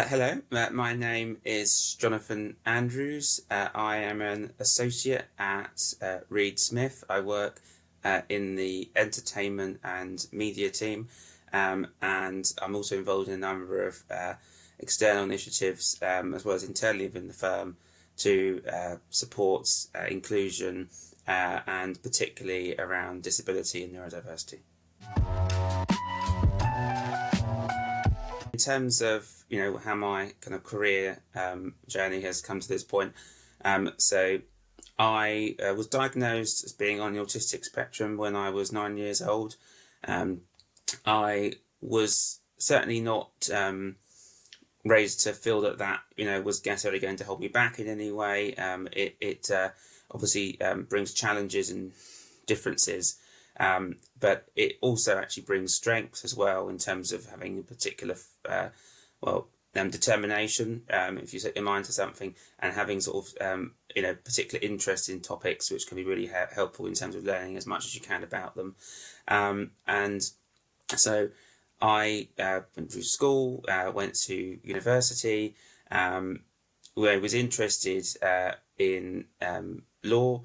Hello, my name is Jonathan Andrews. I am an associate at Reed Smith. I work in the entertainment and media team, and I'm also involved in a number of external initiatives as well as internally within the firm to support inclusion and particularly around disability and neurodiversity. In terms of how my kind of career journey has come to this point, so I was diagnosed as being on the autistic spectrum when I was 9 years old. I was certainly not raised to feel that was necessarily going to hold me back in any way. It obviously brings challenges and differences. But it also actually brings strengths as well in terms of having a particular, determination. If you set your mind to something and having sort of, particular interest in topics, which can be really helpful in terms of learning as much as you can about them. And so I went through school, went to university, where I was interested in law,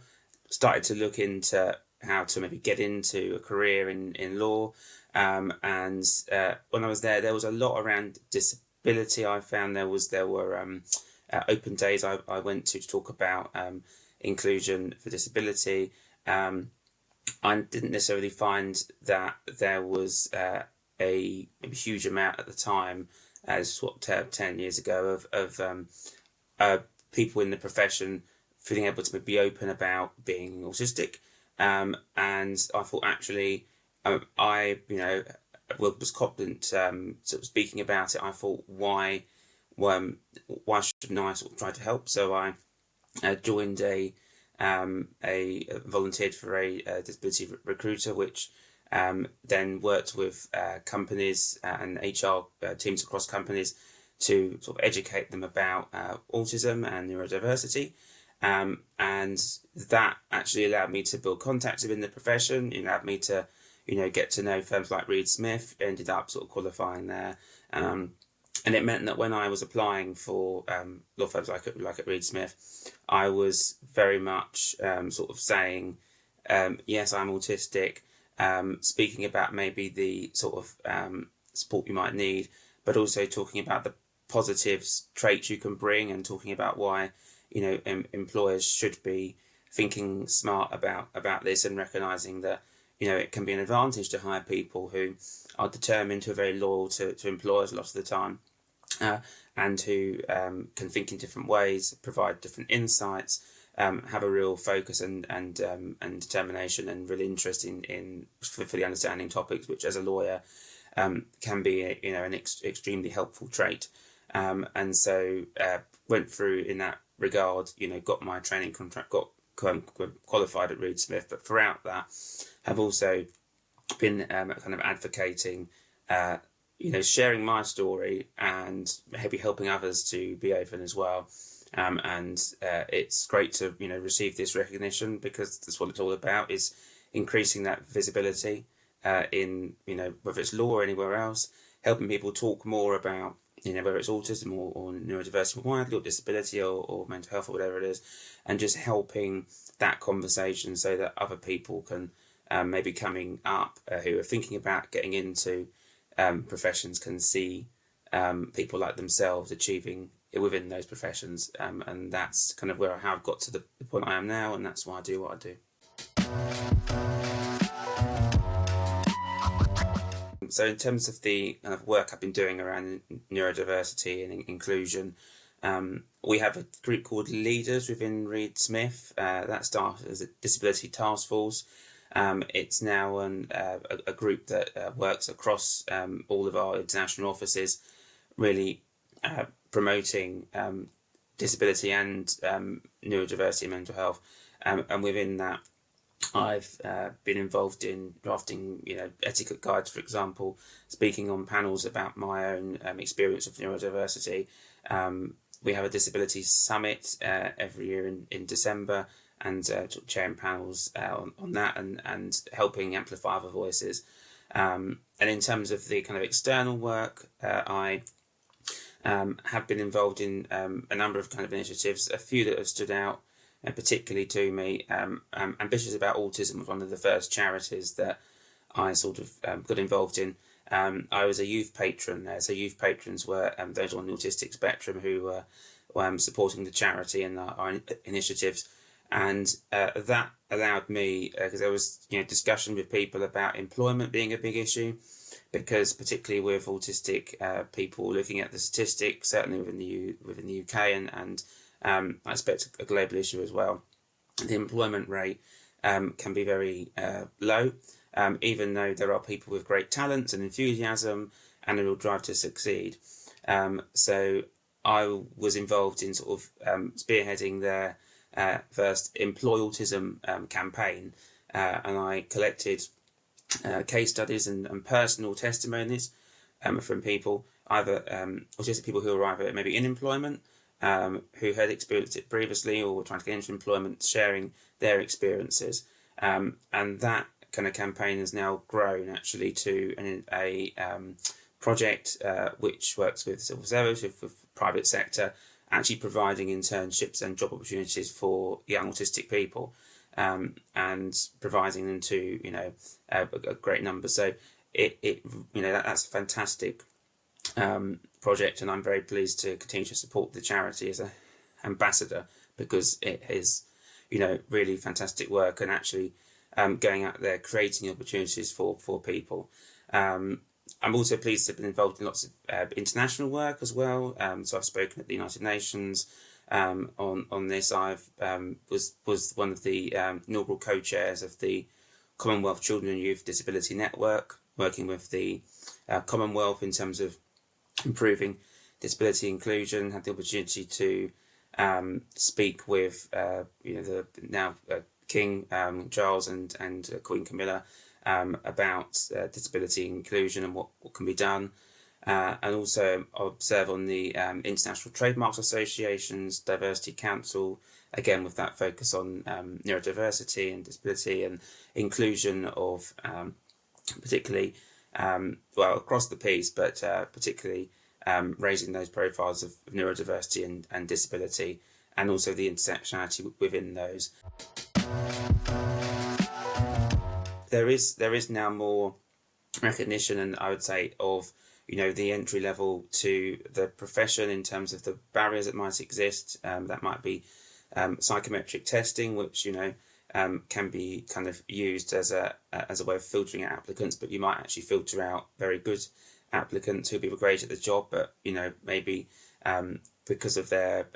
started to look into how to maybe get into a career in law. And when I was there was a lot around disability. I found there were open days I went to talk about inclusion for disability. I didn't necessarily find that there was a huge amount at the time, as 10 years ago, of people in the profession feeling able to be open about being autistic. And I thought actually, I was confident sort of speaking about it. I thought why shouldn't I sort of try to help? So I joined volunteered for a disability recruiter, which then worked with companies and HR teams across companies to sort of educate them about autism and neurodiversity. And that actually allowed me to build contacts within the profession. It allowed me to, get to know firms like Reed Smith. Ended up sort of qualifying there, and it meant that when I was applying for law firms like at Reed Smith, I was very much sort of saying, yes, I'm autistic, speaking about maybe the sort of support you might need, but also talking about the positives, traits you can bring, and talking about why employers should be thinking smart about this and recognizing that it can be an advantage to hire people who are determined, who are very loyal to employers a lot of the time, and who can think in different ways, provide different insights, have a real focus and determination and real interest in fully understanding topics, which as a lawyer can be an extremely helpful trait. And so went through in that regard, got my training contract, got qualified at Reed Smith, but throughout that have also been kind of advocating, sharing my story and maybe helping others to be open as well. And it's great to receive this recognition, because that's what it's all about, is increasing that visibility in whether it's law or anywhere else, helping people talk more about whether it's autism or neurodiversity more widely, or disability or mental health or whatever it is, and just helping that conversation so that other people can maybe coming up who are thinking about getting into professions can see people like themselves achieving within those professions. And that's kind of where I have got to the point I am now, and that's why I do what I do. So in terms of the kind of work I've been doing around neurodiversity and inclusion, we have a group called Leaders within Reed Smith. That started as a disability task force. It's now a group that works across all of our international offices, really promoting disability and neurodiversity and mental health. And within that, I've been involved in drafting, etiquette guides, for example, speaking on panels about my own experience of neurodiversity. We have a disability summit every year in December, and chairing panels on that and helping amplify other voices. And in terms of the kind of external work, I have been involved in a number of kind of initiatives. A few that have stood out particularly to me. Ambitious About Autism was one of the first charities that I sort of got involved in. I was a youth patron there, so youth patrons were those on the autistic spectrum who were supporting the charity and our initiatives. And that allowed me, because there was discussion with people about employment being a big issue, because particularly with autistic people, looking at the statistics, certainly within the UK and I expect a global issue as well, the employment rate can be very low, even though there are people with great talents and enthusiasm and a real drive to succeed. So I was involved in sort of spearheading their first Employ Autism campaign, and I collected case studies and personal testimonies from people, either autistic people who are either maybe in employment, who had experienced it previously or were trying to get into employment, sharing their experiences. And that kind of campaign has now grown actually to a project which works with civil service, with private sector, actually providing internships and job opportunities for young autistic people, and providing them to a great number. So that's a fantastic project, and I'm very pleased to continue to support the charity as an ambassador, because it is really fantastic work and actually going out there creating opportunities for people. I'm also pleased to have been involved in lots of international work as well. So I've spoken at the United Nations on this. I've was one of the inaugural co-chairs of the Commonwealth Children and Youth Disability Network, working with the Commonwealth in terms of improving disability inclusion. Had the opportunity to speak with the now King Charles and Queen Camilla about disability inclusion and what can be done, and also observe on the International Trademarks Association's Diversity Council, again with that focus on neurodiversity and disability and inclusion of particularly across the piece, but particularly raising those profiles of neurodiversity and disability, and also the intersectionality within those. There is now more recognition, and I would say of the entry level to the profession in terms of the barriers that might exist. That might be psychometric testing, which can be kind of used as a way of filtering out applicants, but you might actually filter out very good applicants who'll be great at the job, but maybe because of their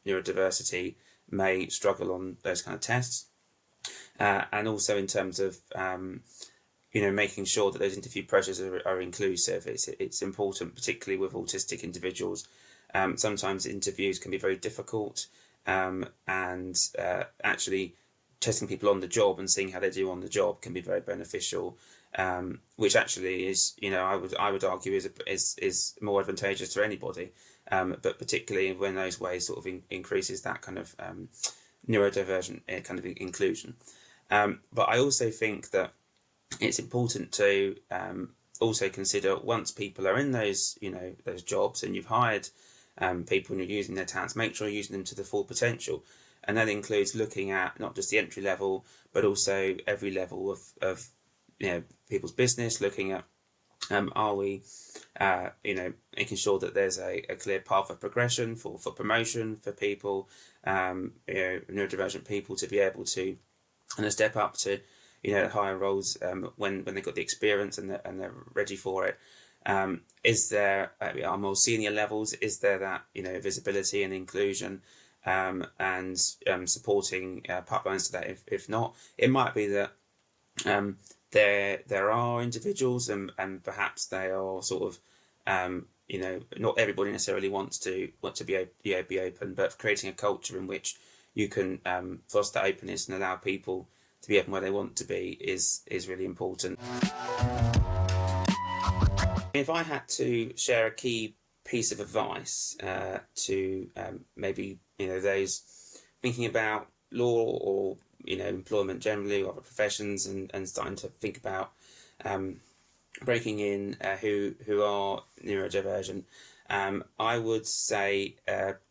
neurodiversity may struggle on those kind of tests. And also in terms of making sure that those interview processes are inclusive. It's important, particularly with autistic individuals. Sometimes interviews can be very difficult, and actually testing people on the job and seeing how they do on the job can be very beneficial, which actually is I would argue is more advantageous to anybody, but particularly when those ways sort of increases that kind of neurodivergent kind of inclusion. But I also think that it's important to also consider, once people are in those those jobs and you've hired people and you're using their talents, make sure you're using them to the full potential. And that includes looking at not just the entry level, but also every level of people's business, looking at are we making sure that there's a clear path of progression for promotion for people, neurodivergent people, to be able to step up to higher roles when they've got the experience and they're ready for it. Is there our more senior levels? Is there that visibility and inclusion, and supporting pipelines to that? If not, it might be that there are individuals and perhaps they are sort of not everybody necessarily wants to be open, but creating a culture in which you can foster openness and allow people to be open where they want to be is really important. If I had to share a key piece of advice to maybe those thinking about law or employment generally or other professions and starting to think about breaking in who are neurodivergent, I would say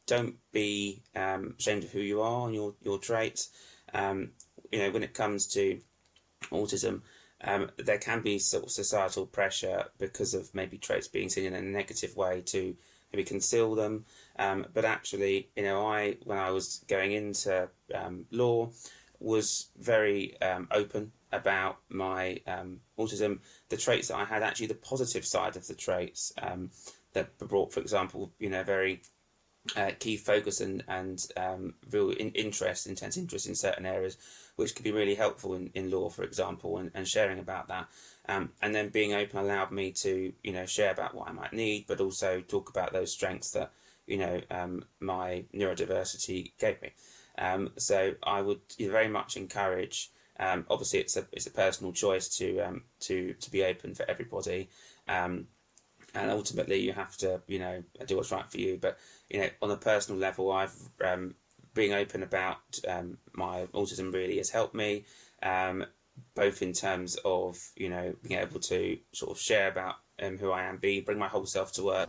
don't be ashamed of who you are and your traits. When it comes to autism, there can be sort of societal pressure because of maybe traits being seen in a negative way to maybe conceal them. But actually, when I was going into law, was very open about my autism, the traits that I had, actually the positive side of the traits that brought, for example, very key focus and real intense interest in certain areas, which could be really helpful in law, for example, and sharing about that. And then being open allowed me to, share about what I might need, but also talk about those strengths that, my neurodiversity gave me. So I would very much encourage. Obviously, it's a personal choice to be open for everybody, and ultimately you have to do what's right for you. But on a personal level, I've being open about my autism really has helped me, both in terms of being able to sort of share about who I am, bring my whole self to work.